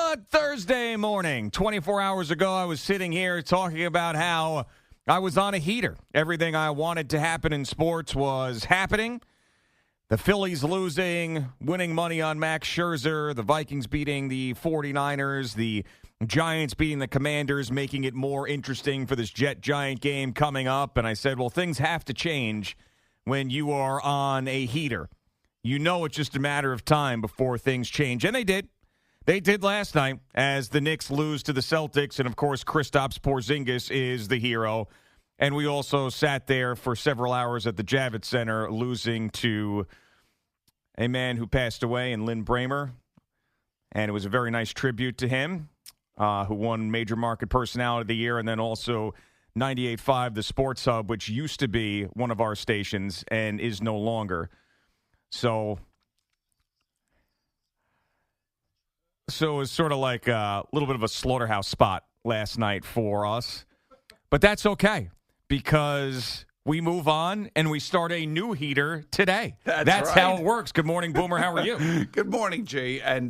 Good Thursday morning. 24 hours ago, I was sitting here talking about how I was on a heater. Everything I wanted to happen in sports was happening. The Phillies losing, winning money on Max Scherzer, the Vikings beating the 49ers, the Giants beating the Commanders, making it more interesting for this Jet-Giant game coming up. And I said, well, things have to change when you are on a heater. You know it's just a matter of time before things change. And they did. They did last night as the Knicks lose to the Celtics. And, of course, Kristaps Porzingis is the hero. And we also sat there for several hours at the Javits Center losing to a man who passed away in Lynn Bramer. And it was a very nice tribute to him, who won Major Market Personality of the Year, and then also 98.5, the Sports Hub, which used to be one of our stations and is no longer. So it was sort of like a little bit of a slaughterhouse spot last night for us. But that's okay, because we move on and we start a new heater today. That's right. How it works. Good morning, Boomer. How are you? Good morning, G. And,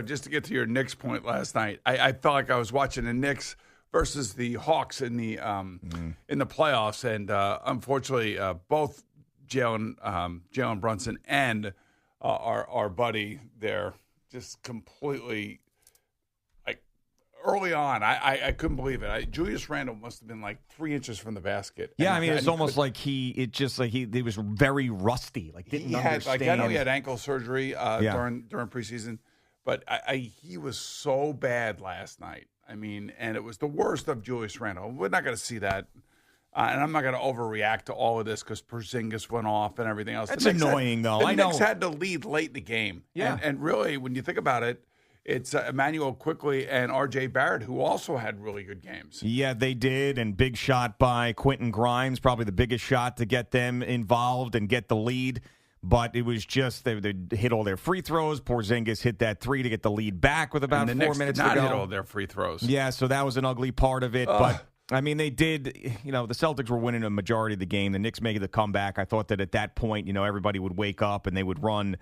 just to get to your Knicks point last night, I felt like I was watching the Knicks versus the Hawks in the playoffs. And unfortunately, both Jalen Brunson and our buddy there just completely, like, early on, I couldn't believe it. Julius Randle must have been like 3 inches from the basket. Yeah, I mean, it's almost like he was very rusty. Like, didn't understand. I know he had ankle surgery during preseason, but he was so bad last night. I mean, and it was the worst of Julius Randle. We're not going to see that. And I'm not going to overreact to all of this because Porzingis went off and everything else. That's annoying, though. The Knicks had to lead late in the game. Yeah. And really, when you think about it, it's Emmanuel Quickly and R.J. Barrett, who also had really good games. Yeah, they did. And big shot by Quentin Grimes, probably the biggest shot to get them involved and get the lead. But it was just they hit all their free throws. Porzingis hit that three to get the lead back with about 4 minutes to go. Did not hit all their free throws. Yeah, so that was an ugly part of it. But I mean, they did, the Celtics were winning a majority of the game. The Knicks making the comeback. I thought that at that point, everybody would wake up and they would run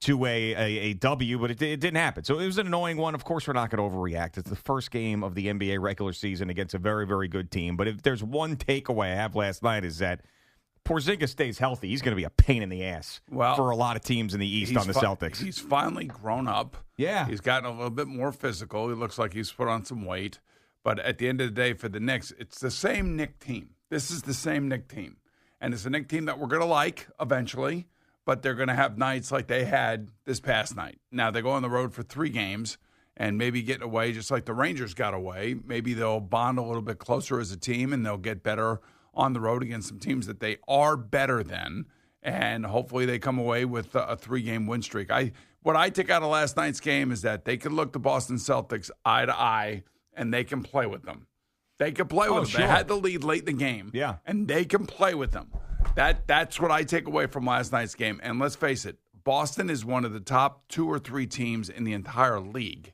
to a W, but it didn't happen. So it was an annoying one. Of course, we're not going to overreact. It's the first game of the NBA regular season against a very, very good team. But if there's one takeaway I have last night is that Porzingis stays healthy. He's going to be a pain in the ass for a lot of teams in the East on the Celtics. He's finally grown up. Yeah. He's gotten a little bit more physical. He looks like he's put on some weight. But at the end of the day, for the Knicks, it's the same Knick team. This is the same Knick team. And it's a Knick team that we're going to like eventually, but they're going to have nights like they had this past night. Now, they go on the road for 3 games and maybe get away just like the Rangers got away. Maybe they'll bond a little bit closer as a team, and they'll get better on the road against some teams that they are better than. And hopefully they come away with a 3-game win streak. What I take out of last night's game is that they could look the Boston Celtics eye to eye, and they can play with them. They can play with them. Sure. They had the lead late in the game. Yeah. And they can play with them. That's what I take away from last night's game. And let's face it, Boston is one of the top 2 or 3 teams in the entire league.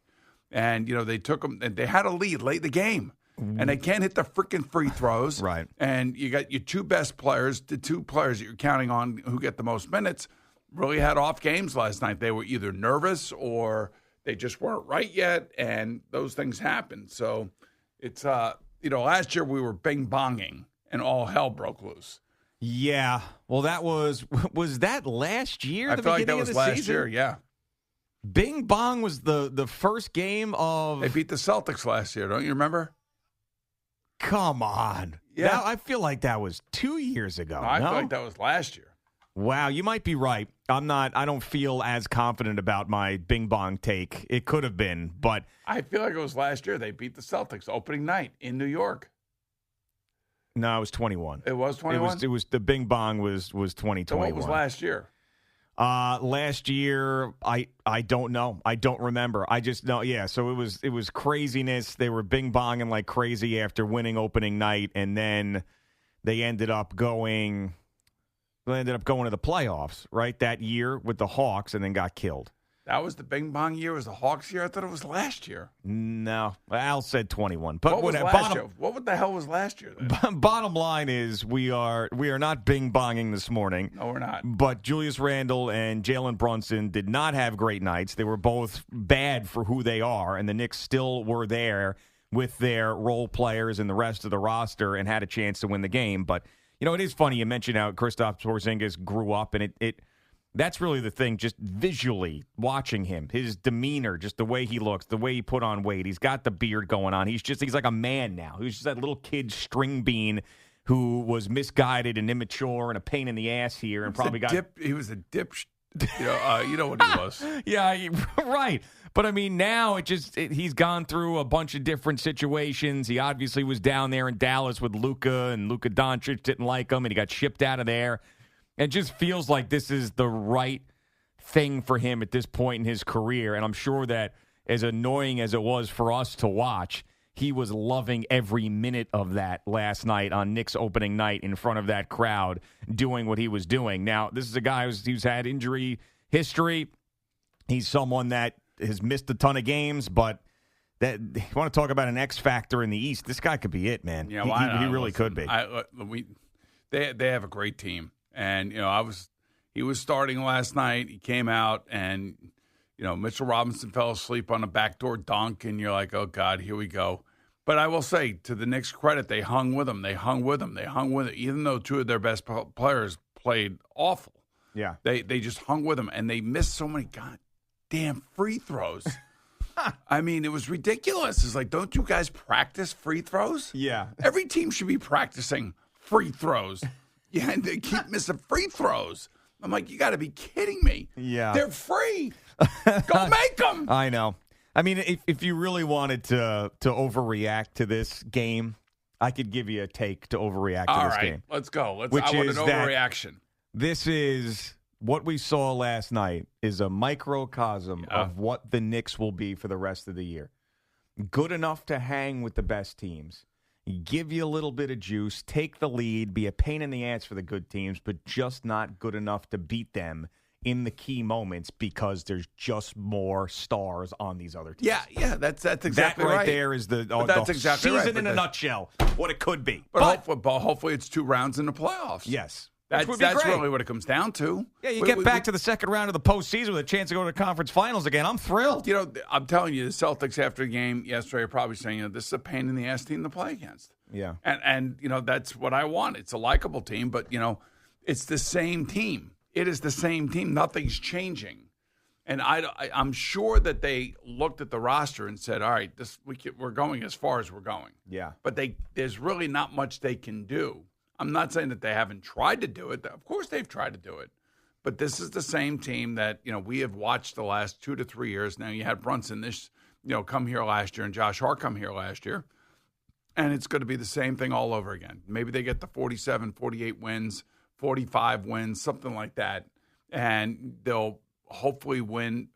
And, they took them, and they had a lead late in the game. And they can't hit the freaking free throws. Right. And you got your 2 best players, the 2 players that you're counting on who get the most minutes, really had off games last night. They were either nervous or they just weren't right yet, and those things happen. So it's, last year we were bing-bonging, and all hell broke loose. Yeah. Well, that was that last year? I feel like that was last year, yeah. Bing Bong was the first game of... They beat the Celtics last year, don't you remember? Come on. Yeah. I feel like that was 2 years ago. No, I feel like that was last year. Wow, you might be right. I don't feel as confident about my Bing Bong take. It could have been, but I feel like it was last year. They beat the Celtics opening night in New York. No, it was 21. It was 21? It was the Bing Bong was 2021. So what was last year? Last year, I don't know. I don't remember. I just know, yeah. So it was craziness. They were bing bonging like crazy after winning opening night, and then they ended up going to the playoffs, right, that year with the Hawks, and then got killed. That was the Bing Bong year? Was the Hawks year? I thought it was last year. No. Al said 21. But what was last year? What the hell was last year then? Bottom line is we are not Bing Bonging this morning. No, we're not. But Julius Randle and Jalen Brunson did not have great nights. They were both bad for who they are, and the Knicks still were there with their role players and the rest of the roster and had a chance to win the game. But, it is funny you mentioned how Kristaps Porzingis grew up, and it that's really the thing, just visually watching him, his demeanor, just the way he looks, the way he put on weight. He's got the beard going on. He's like a man now. He's just that little kid string bean who was misguided and immature and a pain in the ass here and probably he was a dip. You know what he was. Yeah, right. But, now he's gone through a bunch of different situations. He obviously was down there in Dallas with Luka, and Luka Doncic didn't like him, and he got shipped out of there. It just feels like this is the right thing for him at this point in his career. And I'm sure that as annoying as it was for us to watch, he was loving every minute of that last night on Knicks opening night in front of that crowd doing what he was doing. Now, this is a guy who's had injury history. He's someone that has missed a ton of games, but that you want to talk about an X factor in the East, this guy could be it, man. Yeah, he really could be. They have a great team. And, he was starting last night. He came out and, Mitchell Robinson fell asleep on a backdoor dunk. And you're like, oh, God, here we go. But I will say, to the Knicks' credit, they hung with him. Even though two of their best players played awful. Yeah. They just hung with him. And they missed so many goddamn free throws. It was ridiculous. It's like, don't you guys practice free throws? Yeah. Every team should be practicing free throws. Yeah, and they keep missing free throws. I'm like, you got to be kidding me. Yeah. They're free. Go make them. I know. If you really wanted to overreact to this game, I could give you a take to overreact to this game. All right, let's go. I want an overreaction. This is what we saw last night is a microcosm of what the Knicks will be for the rest of the year. Good enough to hang with the best teams. Give you a little bit of juice, take the lead, be a pain in the ass for the good teams, but just not good enough to beat them in the key moments because there's just more stars on these other teams. Yeah, that's exactly right. That right there is the exactly season right, in a nutshell, what it could be. But hopefully it's 2 rounds in the playoffs. Yes. That's really what it comes down to. Yeah, you get back to the second round of the postseason with a chance to go to the conference finals again. I'm thrilled. I'm telling you, the Celtics after the game yesterday are probably saying, this is a pain in the ass team to play against. Yeah. And that's what I want. It's a likable team, but, it's the same team. It is the same team. Nothing's changing. And I'm sure that they looked at the roster and said, all right, we're going as far as we're going. Yeah. But there's really not much they can do. I'm not saying that they haven't tried to do it. Of course they've tried to do it. But this is the same team that, we have watched the last 2 to 3 years. Now, you had Brunson come here last year and Josh Hart come here last year. And it's going to be the same thing all over again. Maybe they get the 47, 48 wins, 45 wins, something like that. And they'll hopefully win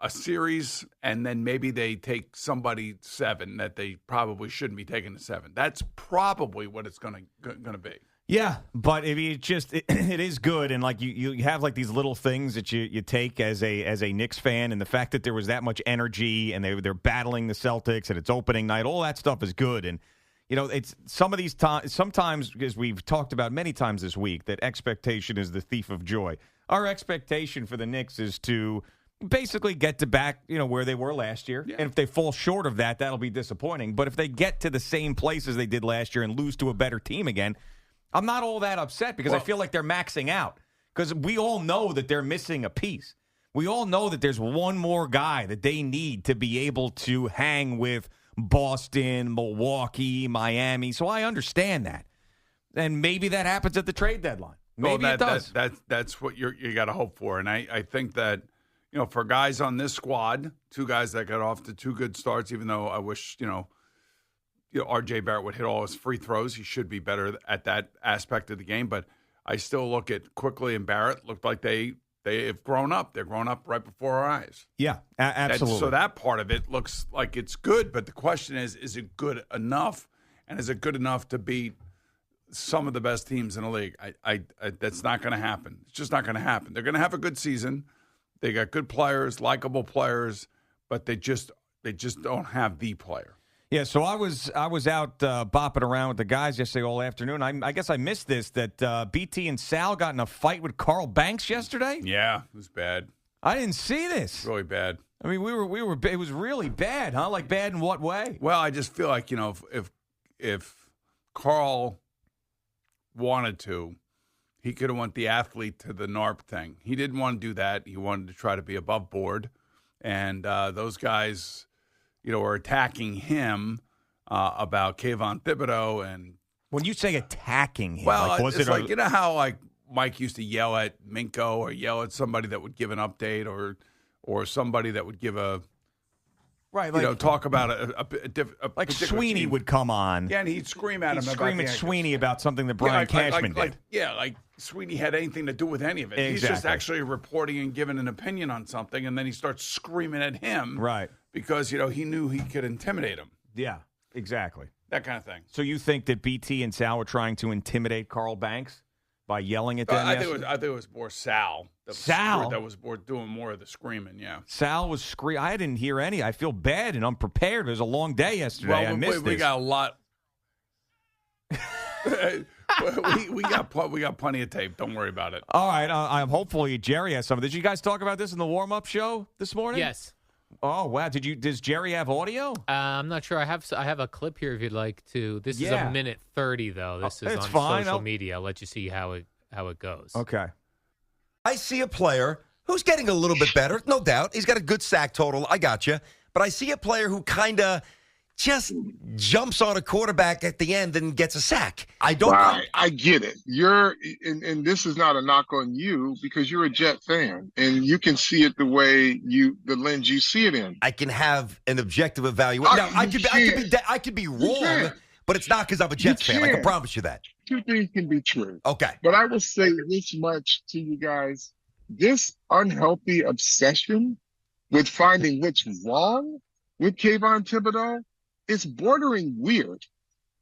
a series, and then maybe they take somebody 7 that they probably shouldn't be taking to 7. That's probably what it's going to be. Yeah, but it is good, and like you have like these little things that you take as a Knicks fan, and the fact that there was that much energy, and they're battling the Celtics, and it's opening night, all that stuff is good, and it's some of these times. Sometimes, as we've talked about many times this week, that expectation is the thief of joy. Our expectation for the Knicks is to basically get to back, where they were last year. Yeah. And if they fall short of that, that'll be disappointing. But if they get to the same place as they did last year and lose to a better team again, I'm not all that upset because I feel like they're maxing out. Because we all know that they're missing a piece. We all know that there's one more guy that they need to be able to hang with Boston, Milwaukee, Miami. So I understand that. And maybe that happens at the trade deadline. Maybe it does. That's what you got to hope for. And I think that, for guys on this squad, 2 guys that got off to 2 good starts, even though I wish, R.J. Barrett would hit all his free throws. He should be better at that aspect of the game. But I still look at Quickly and Barrett, looked like they have grown up. They're grown up right before our eyes. Yeah, absolutely. So that part of it looks like it's good. But the question is it good enough? And is it good enough to beat some of the best teams in the league? I that's not going to happen. It's just not going to happen. They're going to have a good season. They got good players, likable players, but they just don't have the player. Yeah, so I was out bopping around with the guys yesterday all afternoon. I guess I missed this, that BT and Sal got in a fight with Carl Banks yesterday. Yeah, it was bad. I didn't see this. Really bad. I mean, we were. It was really bad, huh? Like bad in what way? Well, I just feel like if Carl wanted to, he could have went the athlete to the NARP thing. He didn't want to do that. He wanted to try to be above board, and those guys, were attacking him about Kon Tibido. And when you say attacking him, well, like, was it's it like how Mike used to yell at Minko or yell at somebody that would give an update or somebody that would give a right, like, talk about a like Sweeney team. Would come on. Yeah, and he'd scream at him. Scream at Sweeney about something that Brian Cashman did. Like Sweeney had anything to do with any of it. Exactly. He's just actually reporting and giving an opinion on something, and then he starts screaming at him. Right. Because, he knew he could intimidate him. Yeah, exactly. That kind of thing. So you think that BT and Sal were trying to intimidate Carl Banks by yelling at them? I think it was more Sal. That was doing more of the screaming, yeah. Sal was screaming. I didn't hear any. I feel bad and unprepared. It was a long day yesterday. I missed we this. got a lot. we got plenty of tape. Don't worry about it. All right. I'm hopefully Jerry has some of this. Did you guys talk about this in the warm-up show this morning? Yes. Oh, wow. Does Jerry have audio? I'm not sure. I have a clip here if you'd like to. This is a minute 30 though. This is on social media. I'll let you see how it goes. Okay. I see a player who's getting a little bit better, no doubt. He's got a good sack total. I got you. But I see a player who kind of just jumps on a quarterback at the end and gets a sack. I don't. Right. I get it. And this is not a knock on you because you're a Jet fan and you can see it the lens you see it in. I can have an objective evaluation. Now, I could be wrong, but it's not because I'm a Jets fan. I can promise you that. Two things can be true. Okay. But I will say this much to you guys. This unhealthy obsession with finding what's wrong with Kon Tibido, it's bordering weird.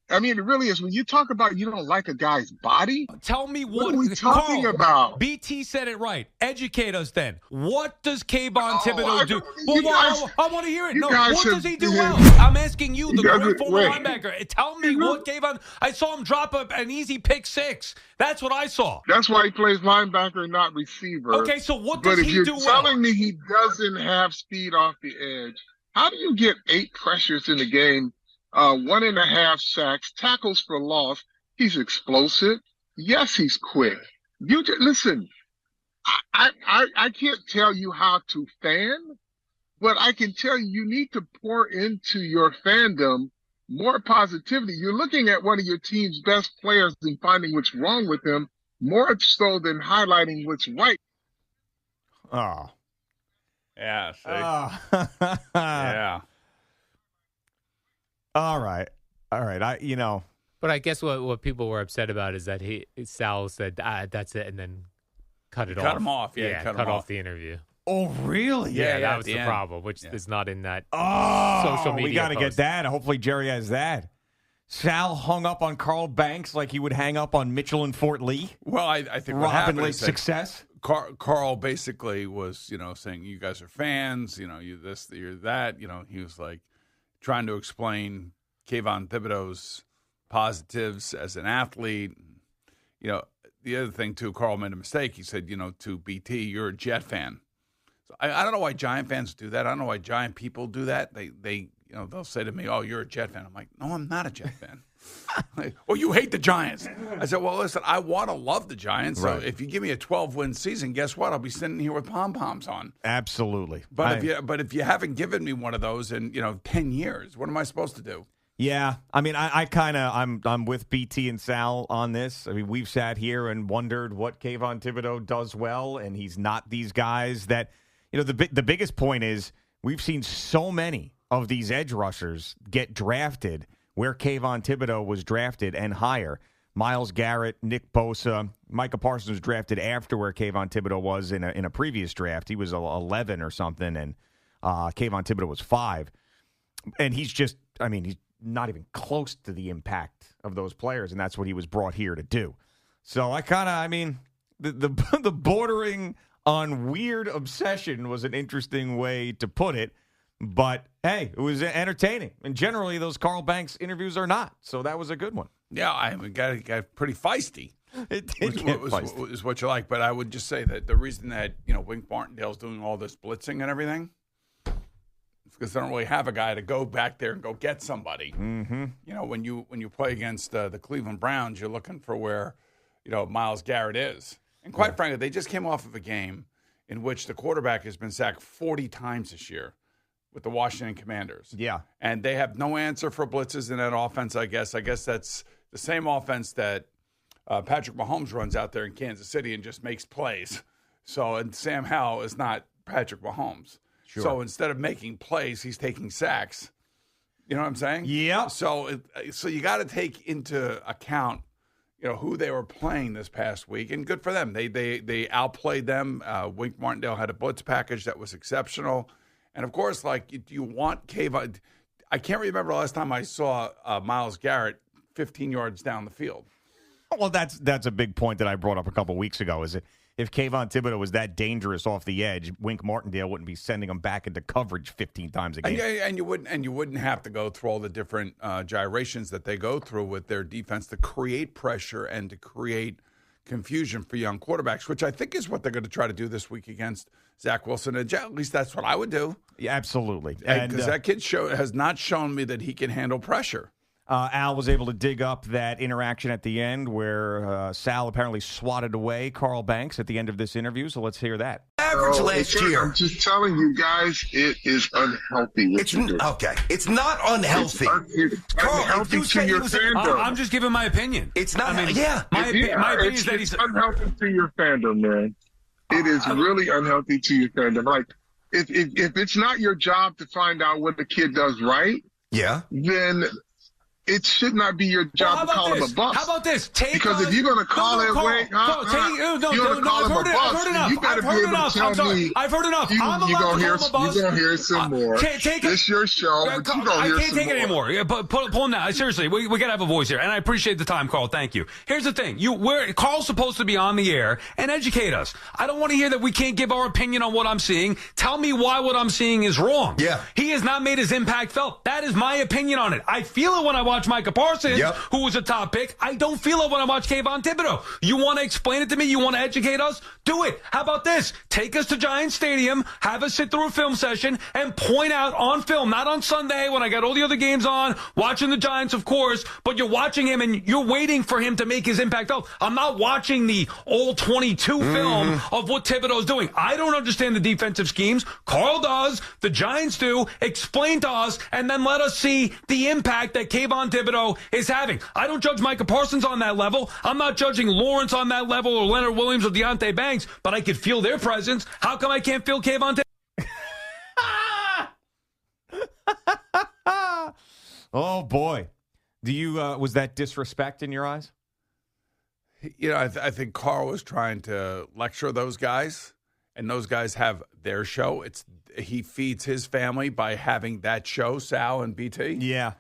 I mean, it really is. When you talk about you don't like a guy's body, tell me what are we talking about? BT said it right. Educate us then. What does Kon Tibido do? I want to hear it. No, what does he do well? I'm asking you, the great former linebacker. Tell me what Kon. I saw him drop an easy pick six. That's what I saw. That's why he plays linebacker, not receiver. Okay, so what does he do well? But if you're telling me he doesn't have speed off the edge, how do you get 8 pressures in the game? 1.5 sacks, tackles for loss. He's explosive. Yes, he's quick. Listen. I can't tell you how to fan, but I can tell you need to pour into your fandom more positivity. You're looking at one of your team's best players and finding what's wrong with him more so than highlighting what's right. Oh, yeah. See? Yeah. All right. But I guess what people were upset about is that Sal said, that's it, and then cut it off. Cut him off. Yeah, cut off the interview. Oh, really? Yeah, that was the problem, which is not in that social media we got to post. get that. Hopefully Jerry has that. Sal hung up on Carl Banks like he would hang up on Mitchell and Fort Lee. Well, I think what Robin happened Lake's is that success. Carl basically was, saying you guys are fans, you this, you're that. He was like trying to explain Kon Thibodeau's positives as an athlete. The other thing too, Carl made a mistake. He said, to BT, you're a Jet fan. So I don't know why Giant fans do that. I don't know why Giant people do that. They they'll say to me, "Oh, you're a Jet fan." I'm like, "No, I'm not a Jet fan." Well, you hate the Giants. I said, "Well, listen, I want to love the Giants. So if you give me a 12-win season, guess what? I'll be sitting here with pom-poms on." Absolutely. But if you haven't given me one of those in 10 years, what am I supposed to do? Yeah, I mean, I'm with BT and Sal on this. I mean, we've sat here and wondered what Kon Tibido does well, and he's not these guys that, the biggest point is we've seen so many of these edge rushers get drafted where Kon Tibido was drafted and higher. Myles Garrett, Nick Bosa, Micah Parsons was drafted after where Kon Tibido was in a previous draft. He was 11 or something, and Kon Tibido was 5. And he's not even close to the impact of those players, and that's what he was brought here to do. So the bordering on weird obsession was an interesting way to put it. But, hey, it was entertaining. And generally, those Carl Banks interviews are not. So that was a good one. Yeah, I got pretty feisty. It did get feisty. Is what you like. But I would just say that the reason that, Wink Martindale's doing all this blitzing and everything is because they don't really have a guy to go back there and go get somebody. Mm-hmm. When you play against the Cleveland Browns, you're looking for where, Myles Garrett is. And quite frankly, they just came off of a game in which the quarterback has been sacked 40 times this year with the Washington Commanders. Yeah. And they have no answer for blitzes in that offense, I guess. I guess that's the same offense that Patrick Mahomes runs out there in Kansas City and just makes plays. And Sam Howell is not Patrick Mahomes. Sure. So instead of making plays, he's taking sacks. You know what I'm saying? Yeah. So you got to take into account, who they were playing this past week, and good for them. They outplayed them. Wink Martindale had a blitz package that was exceptional. And, of course, you want Kayvon. I can't remember the last time I saw Myles Garrett 15 yards down the field. Well, that's a big point that I brought up a couple weeks ago, is if Kayvon Thibodeau was that dangerous off the edge, Wink Martindale wouldn't be sending him back into coverage 15 times a game. And you wouldn't have to go through all the different gyrations that they go through with their defense to create pressure and to create confusion for young quarterbacks, which I think is what they're going to try to do this week against Zach Wilson. At least that's what I would do. Yeah, absolutely. Because that kid has not shown me that he can handle pressure. Al was able to dig up that interaction at the end where Sal apparently swatted away Carl Banks at the end of this interview. So let's hear that. Average last year. I'm just telling you guys, it is unhealthy. Okay. It's not unhealthy. It's unhealthy to your fandom. I'm just giving my opinion. It's not. My opinion is that he's unhealthy to your fandom, man. It is really unhealthy to your fandom. Like, if it's not your job to find out what the kid does right, then it should not be your job to call him a bust. How about this? Because if you're going to call it away, I've heard enough. I'm sorry. I've heard enough. I'm allowed to call him a bust. You're going to hear some more. It's your show, but you're going to hear some more. I can't take it anymore. But pull him now. Seriously, we got to have a voice here. And I appreciate the time, Carl. Thank you. Here's the thing. Carl's supposed to be on the air and educate us. I don't want to hear that we can't give our opinion on what I'm seeing. Tell me why what I'm seeing is wrong. Yeah. He has not made his impact felt. That is my opinion on it. I feel it when I watch Micah Parsons, who was a top pick. I don't feel it when I watch Kayvon Thibodeau. You want to explain it to me? You want to educate us? Do it. How about this? Take us to Giants Stadium, have us sit through a film session, and point out on film, not on Sunday when I got all the other games on, watching the Giants, of course, but you're watching him and you're waiting for him to make his impact felt. I'm not watching the all 22 film of what Thibodeau's doing. I don't understand the defensive schemes. Carl does. The Giants do. Explain to us, and then let us see the impact that Kayvon Thibodeau is having. I don't judge Micah Parsons on that level. I'm not judging Lawrence on that level or Leonard Williams or Deontay Banks, but I could feel their presence. How come I can't feel Kayvon Thibodeau? Oh, boy. Do you was that disrespect in your eyes? I think Carl was trying to lecture those guys, and those guys have their show. He feeds his family by having that show, Sal and BT. Yeah.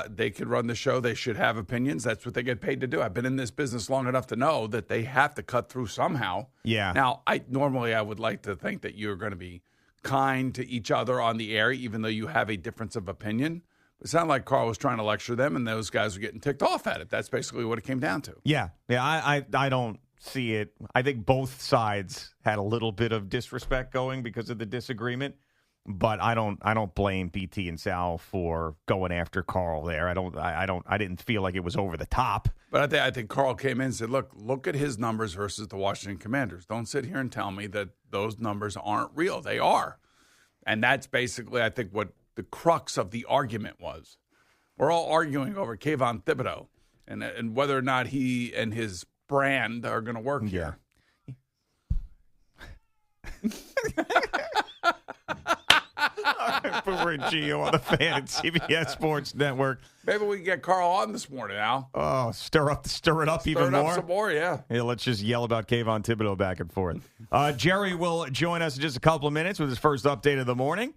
They could run the show. They should have opinions. That's what they get paid to do. I've been in this business long enough to know that they have to cut through somehow. Yeah. Now, I would like to think that you're going to be kind to each other on the air, even though you have a difference of opinion. It sounded like Carl was trying to lecture them, and those guys were getting ticked off at it. That's basically what it came down to. Yeah. I don't see it. I think both sides had a little bit of disrespect going because of the disagreement. But I don't blame BT and Sal for going after Carl there. I didn't feel like it was over the top. But I think Carl came in and said, look at his numbers versus the Washington Commanders. Don't sit here and tell me that those numbers aren't real. They are. And that's basically, I think, what the crux of the argument was. We're all arguing over Kayvon Thibodeau and whether or not he and his brand are going to work here. Boomer and Gio on the Fan and CBS Sports Network. Maybe we can get Carl on this morning, Al. Oh, stir it up even more. Stir it up some more, yeah. Let's just yell about Kayvon Thibodeau back and forth. Jerry will join us in just a couple of minutes with his first update of the morning.